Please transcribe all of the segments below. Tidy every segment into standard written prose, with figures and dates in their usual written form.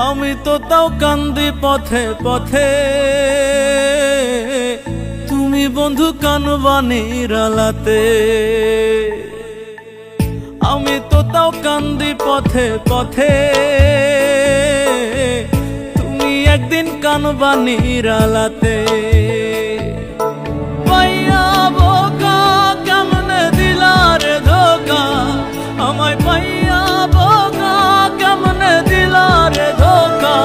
আমি তো তাও কান্দি পথে পথে, তুমি বন্ধু কানবা নিরালাতে। আমি তো তাও কান্দি পথে পথে, তুমি একদিন কানবা নিরালাতে। পাইয়া বোকা কেমনে দিলা রে ধোকা, আমায় পাইয়া বোকা কেমনে দিলা রে ধোকা।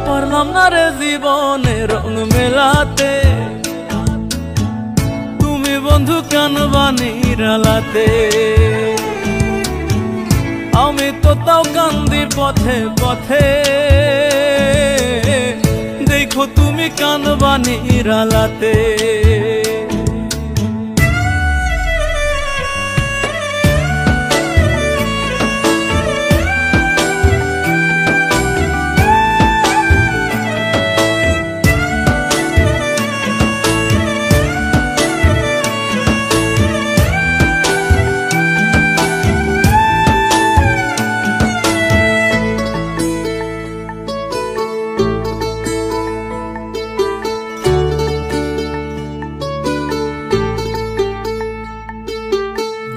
পারলাম না রে জীবনে রং মেলাতে, তুমি বন্ধু কানবা নিরালাতে। আমি তো তাও কান্দি পথে পথে, দেখো তুমি কানবা নিরালাতে।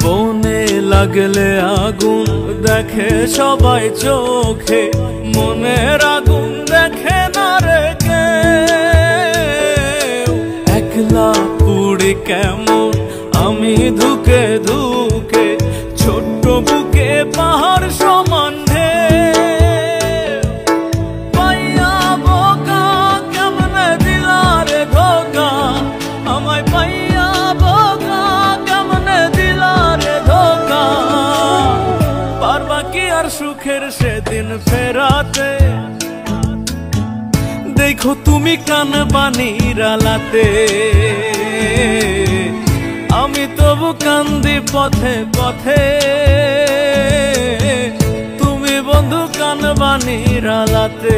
বনে লাগলে আগুন দেখে সবাই চোখে, মনের আগুন দেখে না রে কেউ। একলা পুড়ি কেমন আমি ধুকে ধুকে, ছোট্ট বুকে পাহাড় সমান ঢেউ। পাইয়া বোকা কেমনে দিলা রে ধোকা, আমায় পাইয়া বোকা কেমনে দিলা রে ধোকা। পারবা কি আর সুখের সেদিন ফেরাতে, দেখো তুমি কানবা নিরালাতে। আমি তবু কান্দি পথে পথে, তুমি বন্ধু কানবা নিরালাতে।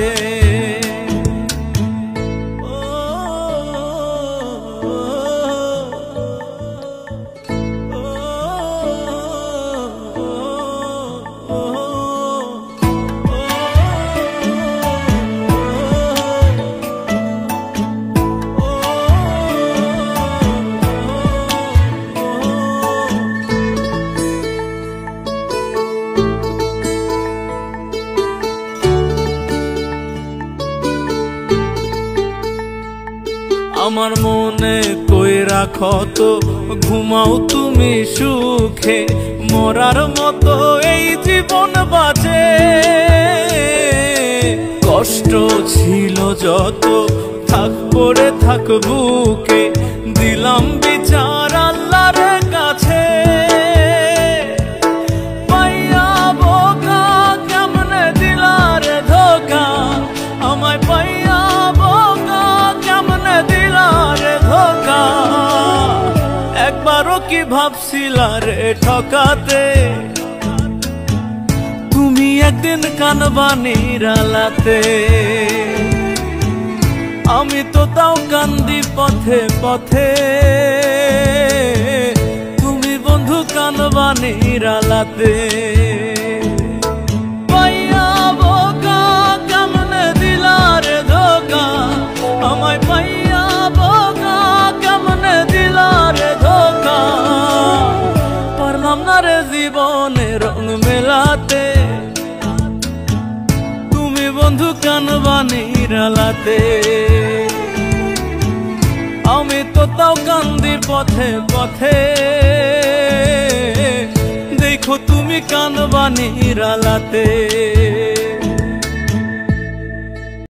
আমার মনে কই রাখো তো, ঘুমাও তুমি সুখে। মরার মতো এই জীবন বাজে, কষ্ট ছিল যত থাক পড়ে থাক বুকে। দিলাম বিচার আল্লাহর কাছে, পাইয়া বোকা কেমনে দিলা রে ধোকা, আমায় পাইয়া বোকা কেমনে দিলা রে ধোকা। একবারও কি ভাবছিলা রে ঠকাতে, তুমি একদিন কানবা নিরালাতে। আমি তো তাও কান্দি পথে পথে, তুমি বন্ধু কানবা নিরালাতে। পাইয়া বোকা কেমনে দিলা রে ধোকা, আমায় পাইয়া বোকা কেমনে দিলা রে ধোকা। পারলাম না রে জীবনে রং মেলাতে, তুমি বন্ধু কানবা নিরালাতে। আমি তো তাও কান্দি পথে পথে, দেখো তুমি কানবা নিরালাতে।